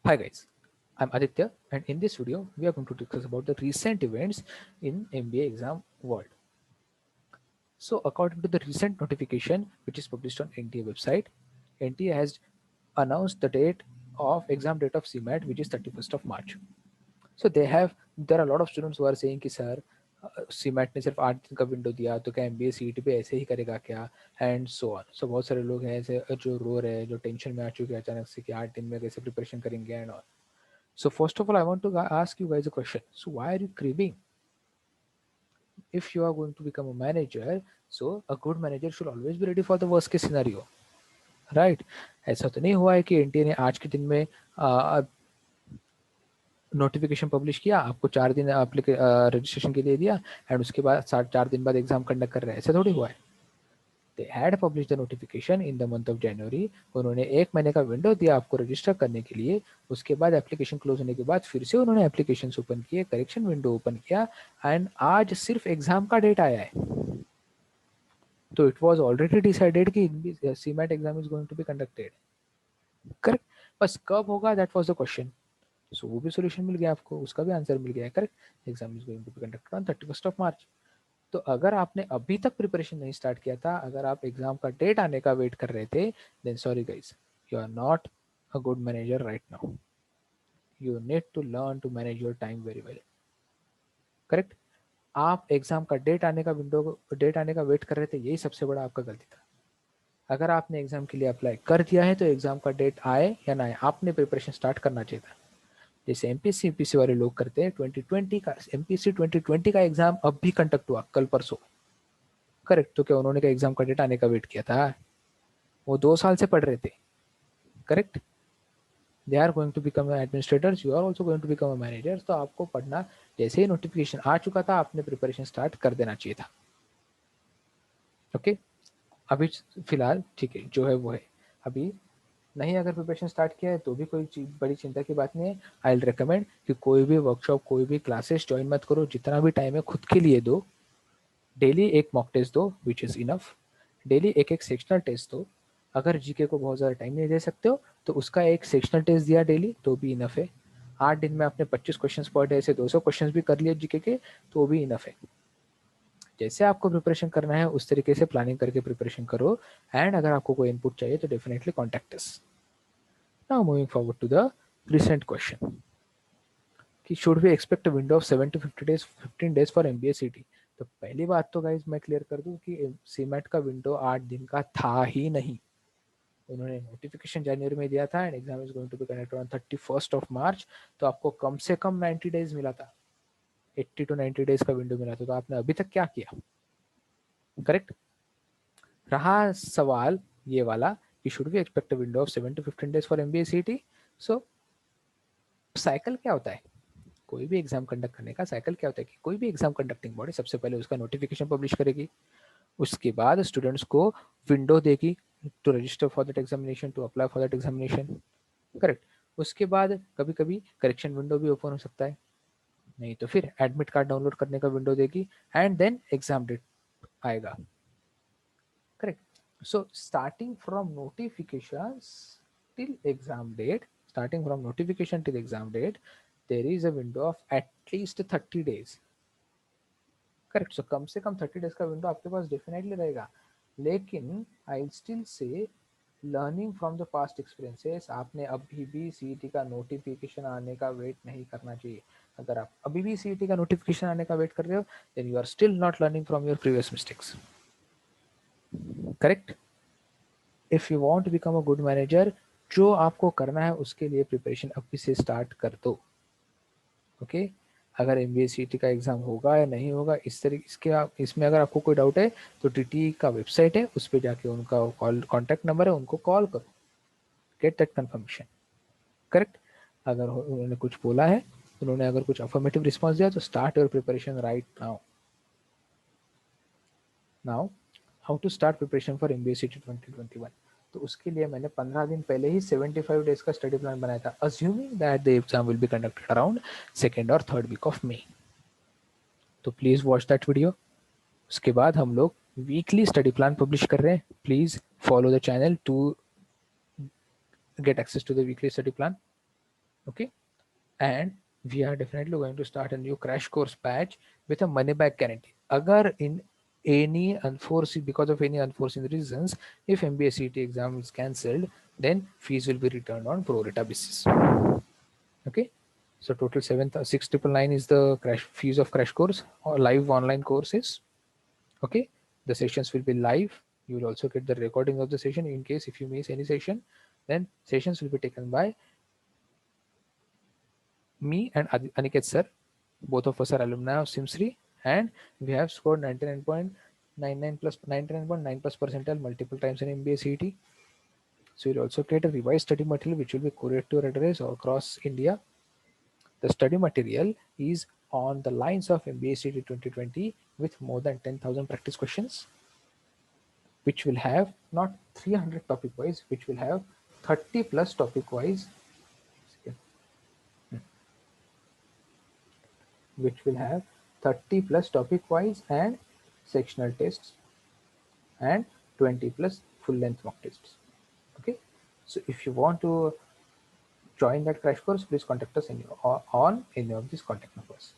Hi guys, I'm Aditya and in this video we are going to discuss about the recent events in MBA exam world. So according to the recent notification which is published on NTA website, NTA has announced the date of exam date of CMAT which is 31st of March. So there are a lot of students who are saying कि sir CMAT ने सिर्फ 8 दिन का window दिया तो क्या MBA CET पे ऐसे ही करेगा क्या एंड सो ऑन. सो बहुत सारे लोग हैं ऐसे जो रो रहे हैं, जो टेंशन में आ चुके हैं अचानक से कि 8 दिन में कैसे प्रिपरेशन करेंगे and all. So first of all, I want to ask you guys a question. So why are you craving? If you are going to become a manager, so a good manager should always be ready for the worst case scenario, right? ऐसा तो नहीं हुआ है कि NTA ने आज के दिन में नोटिफिकेशन पब्लिश किया, आपको 4 दिन रजिस्ट्रेशन के लिए दिया एंड उसके बाद 4 दिन बाद एग्जाम कंडक्ट कर रहे हैं. ऐसा थोड़ी हुआ है. They had publish the notification in the month of January. उन्होंने 1 महीने का विंडो दिया आपको रजिस्टर करने के लिए. उसके बाद एप्लीकेशन क्लोज होने के बाद फिर से उन्होंने एप्लीकेशन ओपन किए, करेक्शन विंडो ओपन किया एंड आज सिर्फ एग्जाम का डेट आया है. तो इट वॉज ऑलरेडी डिसाइडेड कि CMAT exam is going to be conducted. Correct. बस कब होगा that was the question. So वो भी सोल्यूशन मिल गया आपको, उसका भी आंसर मिल गया. Correct. Exam is going to be conducted on 31st of March. तो अगर आपने अभी तक प्रिपरेशन नहीं स्टार्ट किया था, अगर आप एग्जाम का डेट आने का वेट कर रहे थे, then sorry guys, you are not a good manager right now. You need to learn to manage your time very well. Correct. आप एग्जाम का डेट आने का वेट कर रहे थे, यही सबसे बड़ा आपका गलती था. अगर आपने एग्जाम के लिए अप्लाई कर दिया है तो एग्जाम का डेट आए या ना आए, आपने प्रिपरेशन स्टार्ट करना चाहिए था. जैसे एमपीएससी यूपीएससी वाले लोग करते हैं. 2020 का एमपीएससी 2020 का एग्जाम अब भी कंडक्ट हुआ कल परसों. करेक्ट. तो क्या उन्होंने का एग्जाम का डेट आने का वेट किया था? वो 2 साल से पढ़ रहे थे. Correct. They are going to become administrators, you are also going to become a manager. तो आपको पढ़ना, जैसे ही नोटिफिकेशन आ चुका था आपने प्रिपरेशन स्टार्ट कर देना चाहिए था. ओके. अभी फिलहाल ठीक है जो है वो है. अभी नहीं अगर प्रिपरेशन स्टार्ट किया है तो भी कोई बड़ी चिंता की बात नहीं है. आई विल रिकमेंड कि कोई भी वर्कशॉप, कोई भी क्लासेस ज्वाइन मत करो. जितना भी टाइम है खुद के लिए दो. डेली एक मॉक टेस्ट दो विच इज़ इनफ. डेली एक एक सेक्शनल टेस्ट दो. अगर जीके को बहुत ज़्यादा टाइम नहीं दे सकते हो तो उसका एक सेक्शनल टेस्ट दिया डेली तो भी इनफ है. 8 दिन में आपने 25 क्वेश्चन पर डे से 200 क्वेश्चन भी कर लिए जीके के तो भी इनफ है. जैसे आपको प्रिपरेशन करना है उस तरीके से प्लानिंग करके प्रिपरेशन करो. एंड अगर आपको कोई इनपुट चाहिए तो definitely contact us. Now moving forward to the recent question कि should we expect a window of 7 to 50 days 15 days for MBA CET. तो पहली बात तो गाइज मैं क्लियर कर दूं कि सीमेट का विंडो 8 दिन का था ही नहीं. उन्होंने नोटिफिकेशन जनवरी में दिया था and exam is going to be conducted on 31st of March. तो आपको कम से कम 90 days मिला था. 80 to 90 days का विंडो मिला था. तो आपने अभी तक क्या किया? करेक्ट. रहा सवाल ये वाला कि should we expect a window of 7 to 15 days for MBA CET. So cycle क्या होता है कोई भी एग्जाम कंडक्ट करने का? साइकिल क्या होता है कि कोई भी एग्जाम कंडक्टिंग बॉडी सबसे पहले उसका नोटिफिकेशन पब्लिश करेगी. उसके बाद स्टूडेंट्स को विंडो देगी to register for that examination, to apply for that examination. Correct. उसके बाद कभी कभी करेक्शन विंडो भी ओपन हो सकता है, नहीं तो फिर एडमिट कार्ड डाउनलोड करने का विंडो देगी एंड देन एग्जाम डेट आएगा. Correct. So starting from notification till exam date, starting from notification till exam date, there is a window of at least 30 days. Correct. सो कम से कम 30 days का window आपके पास definitely रहेगा. लेकिन I still say learning from the past experiences, आपने अभी भी CET का notification आने का वेट नहीं करना चाहिए. अगर आप अभी भी सीईटी का नोटिफिकेशन आने का वेट कर रहे हो then you are still not learning from your previous mistakes. Correct. If you want to become a good manager, जो आपको करना है उसके लिए प्रिपरेशन अभी से स्टार्ट कर दो. ओके. अगर एमबीए सीटी का एग्जाम होगा या नहीं होगा इस तरीके इसमें अगर आपको कोई डाउट है तो टीटी का वेबसाइट है, उस पर जाके उनका कॉल कॉन्टैक्ट नंबर है, उनको कॉल करो, गेट दैट कंफर्मेशन. करेक्ट. अगर उन्होंने कुछ बोला है, उन्होंने अगर कुछ अफर्मेटिव रिस्पॉन्स दिया तो start your preparation right now. Now how to start preparation for MBA CET 2021. तो उसके लिए मैंने 15 दिन पहले ही 75 डेज का स्टडी प्लान बनाया था, assuming that the exam will be conducted around 2nd or 3rd week of May. तो प्लीज़ वॉच दैट वीडियो. उसके बाद हम लोग वीकली स्टडी प्लान पब्लिश कर रहे हैं. Please follow the channel to get access to the weekly study plan. Okay, and we are definitely going to start a new crash course batch with a money back guarantee. Agar in any unforeseen, because of any unforeseen reasons, if MBA CT exam is cancelled, then fees will be returned on pro rata basis. Okay, so total 6,999 is the crash fees of crash course or live online courses. Okay, the sessions will be live. You will also get the recording of the session in case if you miss any session. Then sessions will be taken by me and Aniket sir. Both of us are alumni of Simsri, and we have scored 99.99 plus 99.9 plus percentile multiple times in MBA CET. So we'll also create a revised study material which will be couried to your address all across India. The study material is on the lines of MBA CET 2020 with more than 10,000 practice questions, which will have not 300 topic wise, which will have 30 plus topic wise, which will have 30 plus topic wise and sectional tests and 20 plus full length mock tests. Okay, so if you want to join that crash course, please contact us on any of these contact numbers.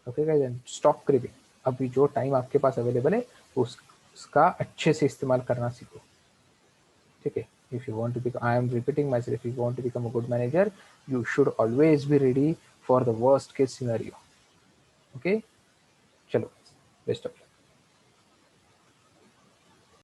Okay guys, and stop creeping. अभी जो time आपके पास available है उसका अच्छे से इस्तेमाल करना सीखो. ठीक है, if you want to become, I am repeating myself, if you want to become a good manager, you should always be ready for the worst case scenario. Okay, चलो बेस्ट ऑफ